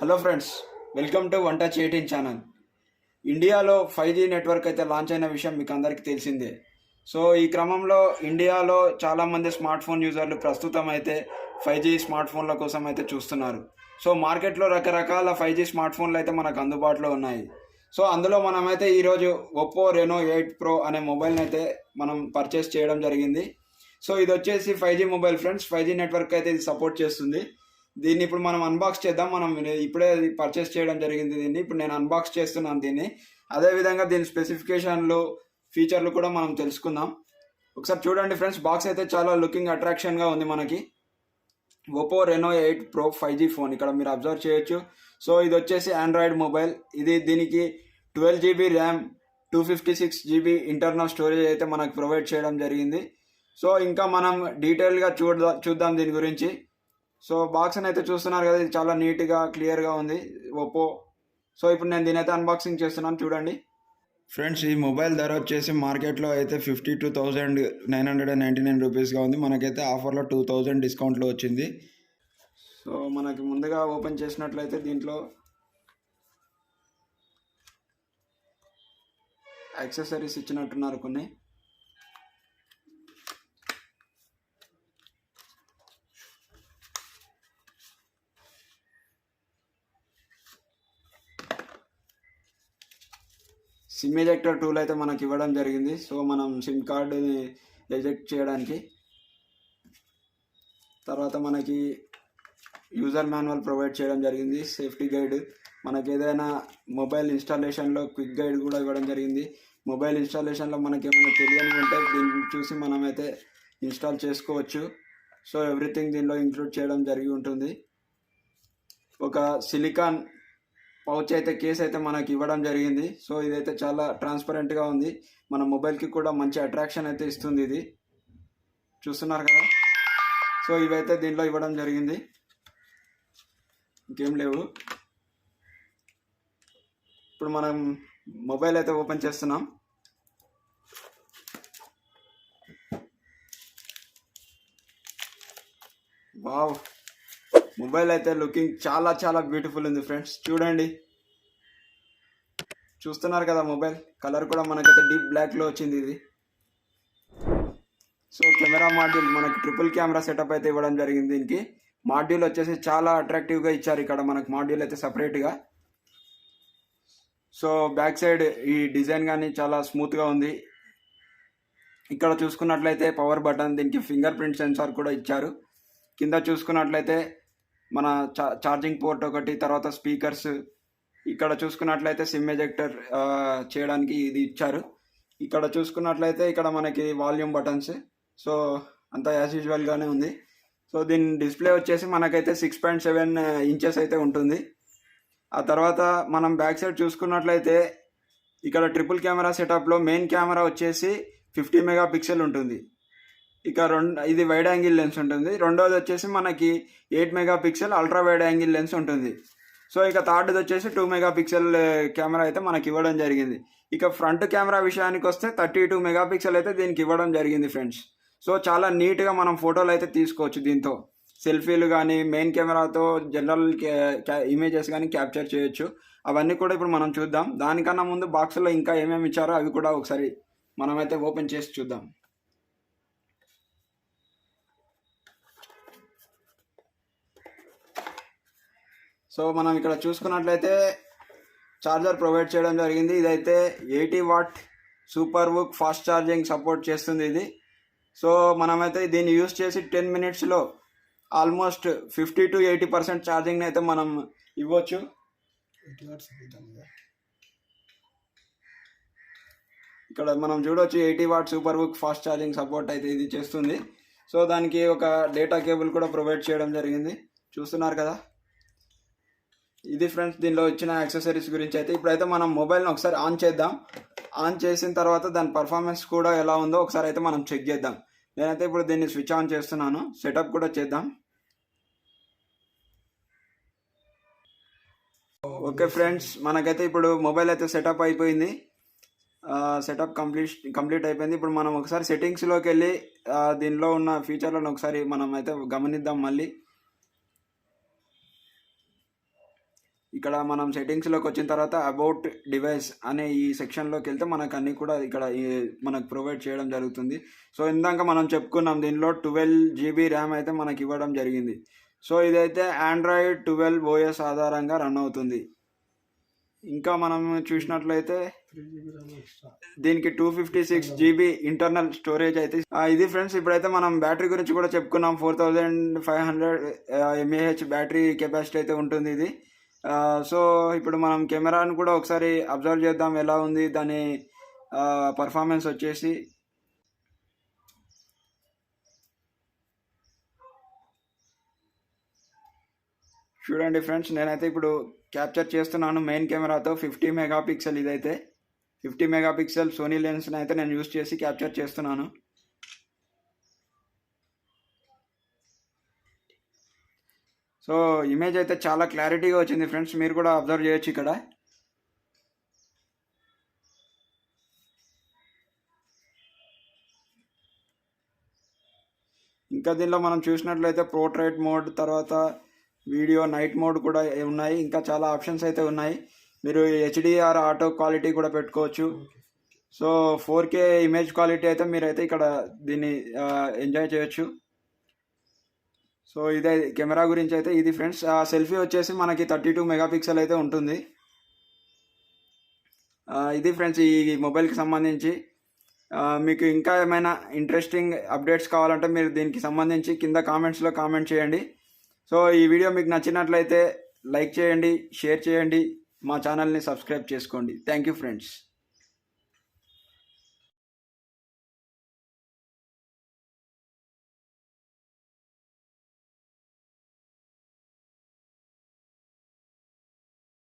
Hello friends, welcome to one touch 18 channel. ఇండియాలో 5G network అయితే launch అయిన విషయం మీకు అందరికీ తెలిసిందే. సో ఈ క్రమంలో ఇండియాలో చాలామంది స్మార్ట్ ఫోన్ యూజర్లు ప్రస్తుతం అయితే 5G స్మార్ట్ ఫోన్ల కోసం అయితే చూస్తున్నారు. సో మార్కెట్లో రకరకాల 5G స్మార్ట్ ఫోన్లు అయితే మనకు అందుబాటులో ఉన్నాయి. సో అందులో మనమైతే ఈరోజు ఒప్పో రెనో 8 ప్రో అనే మొబైల్ని అయితే మనం పర్చేస్ చేయడం జరిగింది. సో ఇది వచ్చేసి 5G mobile friends. 5G network అయితే ఇది సపోర్ట్ చేస్తుంది. దీన్ని ఇప్పుడు మనం అన్బాక్స్ చేద్దాం. మనం ఇప్పుడే పర్చేస్ చేయడం జరిగింది దీన్ని. ఇప్పుడు నేను అన్బాక్స్ చేస్తున్నాను దీన్ని. అదేవిధంగా దీని స్పెసిఫికేషన్లు, ఫీచర్లు కూడా మనం తెలుసుకుందాం. ఒకసారి చూడండి ఫ్రెండ్స్, బాక్స్ అయితే చాలా లుకింగ్ అట్రాక్షన్గా ఉంది మనకి. Oppo Reno 8 pro 5G phone ఇక్కడ మీరు అబ్జర్వ్ చేయొచ్చు. సో ఇది వచ్చేసి ఆండ్రాయిడ్ మొబైల్. దీనికి 12GB RAM, 256GB internal storage అయితే మనకు ప్రొవైడ్ చేయడం జరిగింది. సో ఇంకా మనం డీటెయిల్గా చూద్దాం దీని గురించి. సో బాక్స్ని అయితే చూస్తున్నారు కదా, ఇది చాలా నీట్గా క్లియర్గా ఉంది ఒప్పో. సో ఇప్పుడు నేను దీని అయితే అన్బాక్సింగ్ చేస్తున్నాను, చూడండి ఫ్రెండ్స్. ఈ మొబైల్ ధర వచ్చేసి మార్కెట్లో అయితే 52,999 రూపీస్గా ఉంది. మనకైతే ఆఫర్లో 2000 డిస్కౌంట్లో వచ్చింది. సో మనకి ముందుగా ఓపెన్ చేసినట్లయితే దీంట్లో యాక్సెసరీస్ ఇచ్చినట్టున్నారు కొన్ని. సిమ్ ఎజెక్టర్ టూల్ అయితే మనకి ఇవ్వడం జరిగింది. సో మనం సిమ్ కార్డుని ఎజెక్ట్ చేయడానికి. తర్వాత మనకి యూజర్ మాన్యువల్ ప్రొవైడ్ చేయడం జరిగింది, సేఫ్టీ గైడ్. మనకి ఏదైనా మొబైల్ ఇన్స్టాలేషన్లో క్విక్ గైడ్ కూడా ఇవ్వడం జరిగింది. మొబైల్ ఇన్స్టాలేషన్లో మనకి ఏమైనా తెలియని ఉంటే దీన్ని చూసి మనమైతే ఇన్స్టాల్ చేసుకోవచ్చు. సో ఎవ్రీథింగ్ దీనిలో ఇంక్లూడ్ చేయడం జరిగి ఉంటుంది. ఒక సిలికాన్ పౌచ్ అయితే కేస్ అయితే మనకి ఇవ్వడం జరిగింది. సో ఇదైతే చాలా ట్రాన్స్పరెంట్గా ఉంది. మన మొబైల్కి కూడా మంచి అట్రాక్షన్ అయితే ఇస్తుంది ఇది, చూస్తున్నారు కదా. సో ఇవైతే దీంట్లో ఇవ్వడం జరిగింది, ఇంకేం లేవు. ఇప్పుడు మనం మొబైల్ అయితే ఓపెన్ చేస్తున్నాం. వావ్, మొబైల్ అయితే లుకింగ్ చాలా చాలా బ్యూటిఫుల్ ఉంది ఫ్రెండ్స్. చూడండి, చూస్తున్నారు కదా, మొబైల్ కలర్ కూడా మనకైతే డీప్ బ్లాక్లో వచ్చింది ఇది. సో కెమెరా మాడ్యూల్ మనకి ట్రిపుల్ కెమెరా సెటప్ అయితే ఇవ్వడం జరిగింది. దీనికి మాడ్యూల్ వచ్చేసి చాలా అట్రాక్టివ్గా ఇచ్చారు ఇక్కడ మనకు మాడ్యూల్ అయితే సపరేట్గా. సో బ్యాక్ సైడ్ ఈ డిజైన్ కానీ చాలా స్మూత్గా ఉంది. ఇక్కడ చూసుకున్నట్లయితే పవర్ బటన్, దీనికి ఫింగర్ ప్రింట్ సెన్సార్ కూడా ఇచ్చారు. కింద చూసుకున్నట్లయితే మన ఛార్జింగ్ పోర్ట్ ఒకటి, తర్వాత స్పీకర్స్. ఇక్కడ చూసుకున్నట్లయితే సిమ్ ఎజెక్టర్ చేయడానికి ఇది ఇచ్చారు. ఇక్కడ చూసుకున్నట్లయితే ఇక్కడ మనకి వాల్యూమ్ బటన్స్. సో అంతా యాజ్ యూజువల్గానే ఉంది. సో దీని డిస్ప్లే వచ్చేసి మనకైతే 6.7 ఇంచెస్ అయితే ఉంటుంది. ఆ తర్వాత మనం బ్యాక్ సైడ్ చూసుకున్నట్లయితే ఇక్కడ ట్రిపుల్ కెమెరా సెటప్లో మెయిన్ కెమెరా వచ్చేసి 50 మెగాపిక్సెల్ ఉంటుంది. ఇక ఇది వైడ్ యాంగిల్ లెన్స్ ఉంటుంది. రెండోది వచ్చేసి మనకి 8 megapixel ultra wide angle lens ఉంటుంది. సో ఇక థర్డ్ది వచ్చేసి 2 మెగాపిక్సెల్ కెమెరా అయితే మనకి ఇవ్వడం జరిగింది. ఇక ఫ్రంట్ కెమెరా విషయానికి వస్తే 32 మెగాపిక్సెల్ అయితే దీనికి ఇవ్వడం జరిగింది ఫ్రెండ్స్. సో చాలా నీట్గా మనం ఫోటోలు అయితే తీసుకోవచ్చు దీంతో. సెల్ఫీలు కానీ మెయిన్ కెమెరాతో జనరల్ ఇమేజెస్ కానీ క్యాప్చర్ చేయొచ్చు. అవన్నీ కూడా ఇప్పుడు మనం చూద్దాం. దానికన్నా ముందు బాక్స్లో ఇంకా ఏమేమి ఇచ్చారో అవి కూడా ఒకసారి మనమైతే ఓపెన్ చేసి చూద్దాం. సో మనం ఇక్కడ చూసుకున్నట్లయితే ఛార్జర్ ప్రొవైడ్ చేయడం జరిగింది. ఇదైతే 80 what super VOOC fast charging support చేస్తుంది ఇది. సో మనమైతే దీన్ని యూస్ చేసి 10 మినిట్స్లో ఆల్మోస్ట్ 50 to 80% ఛార్జింగ్ని అయితే మనం ఇవ్వచ్చు. ఇక్కడ మనం చూడవచ్చు 80 what super VOOC fast charging support అయితే ఇది చేస్తుంది. సో దానికి ఒక డేటా కేబుల్ కూడా ప్రొవైడ్ చేయడం జరిగింది, చూస్తున్నారు కదా. ఇది ఫ్రెండ్స్ దీనిలో ఇచ్చిన యాక్సెసరీస్ గురించి అయితే. ఇప్పుడైతే మనం మొబైల్ని ఒకసారి ఆన్ చేద్దాం. ఆన్ చేసిన తర్వాత దాని పర్ఫార్మెన్స్ కూడా ఎలా ఉందో ఒకసారి అయితే మనం చెక్ చేద్దాం. నేనైతే ఇప్పుడు దీన్ని స్విచ్ ఆన్ చేస్తున్నాను, సెటప్ కూడా చేద్దాం. ఓకే ఫ్రెండ్స్, మనకైతే ఇప్పుడు మొబైల్ అయితే సెటప్ అయిపోయింది. సెటప్ కంప్లీట్ అయిపోయింది. ఇప్పుడు మనం ఒకసారి సెట్టింగ్స్లోకి వెళ్ళి దీనిలో ఉన్న ఫీచర్లను ఒకసారి మనం అయితే గమనిద్దాం మళ్ళీ. ఇక్కడ మనం సెట్టింగ్స్లోకి వచ్చిన తర్వాత అబౌట్ డివైస్ అనే ఈ సెక్షన్లోకి వెళ్తే మనకు అన్నీ కూడా ఇక్కడ మనకు ప్రొవైడ్ చేయడం జరుగుతుంది. సో ఇందాక మనం చెప్పుకున్నాం దీనిలో 12 GB ర్యామ్ అయితే మనకి ఇవ్వడం జరిగింది. సో ఇదైతే ఆండ్రాయిడ్ 12 OS ఆధారంగా రన్ అవుతుంది. ఇంకా మనం చూసినట్లయితే దీనికి 256 GB ఇంటర్నల్ స్టోరేజ్ అయితే ఇది ఫ్రెండ్స్. ఇప్పుడైతే మనం బ్యాటరీ గురించి కూడా చెప్పుకున్నాం. 4500 mAh బ్యాటరీ కెపాసిటీ అయితే ఉంటుంది ఇది. సో ఇప్పుడు మనం కెమెరాను కూడా ఒకసారి అబ్జర్వ్ చేద్దాం ఎలా ఉంది దాని పర్ఫార్మెన్స్ వచ్చేసి. చూడండి ఫ్రెండ్స్, నేనైతే ఇప్పుడు క్యాప్చర్ చేస్తున్నాను మెయిన్ కెమెరాతో 50 మెగాపిక్సెల్. ఇదైతే 50 మెగాపిక్సెల్ సోనీ లెన్స్ని అయితే నేను యూస్ చేసి క్యాప్చర్ చేస్తున్నాను. సో ఇమేజ్ అయితే చాలా క్లారిటీగా వచ్చింది ఫ్రెండ్స్, మీరు కూడా అబ్జర్వ్ చేయొచ్చు ఇక్కడ. ఇంకా దీనిలో మనం చూసినట్లయితే పోర్ట్రైట్ మోడ్, తర్వాత వీడియో నైట్ మోడ్ కూడా ఉన్నాయి. ఇంకా చాలా ఆప్షన్స్ అయితే ఉన్నాయి. మీరు HDR ఆటో క్వాలిటీ కూడా పెట్టుకోవచ్చు. సో 4K ఇమేజ్ క్వాలిటీ అయితే మీరైతే ఇక్కడ దీన్ని ఎంజాయ్ చేయొచ్చు. సో ఇదే కెమెరా గురించి అయితే ఇది ఫ్రెండ్స్. సెల్ఫీ వచ్చేసి మనకి 32 మెగాపిక్సెల్ అయితే ఉంటుంది. ఇది ఫ్రెండ్స్ ఈ మొబైల్కి సంబంధించి. మీకు ఇంకా ఏమైనా ఇంట్రెస్టింగ్ అప్డేట్స్ కావాలంటే మీరు దీనికి సంబంధించి కింద కామెంట్స్లో కామెంట్ చేయండి. సో ఈ వీడియో మీకు నచ్చినట్లయితే లైక్ చేయండి, షేర్ చేయండి, మా ఛానల్ని సబ్స్క్రైబ్ చేసుకోండి. Thank you friends.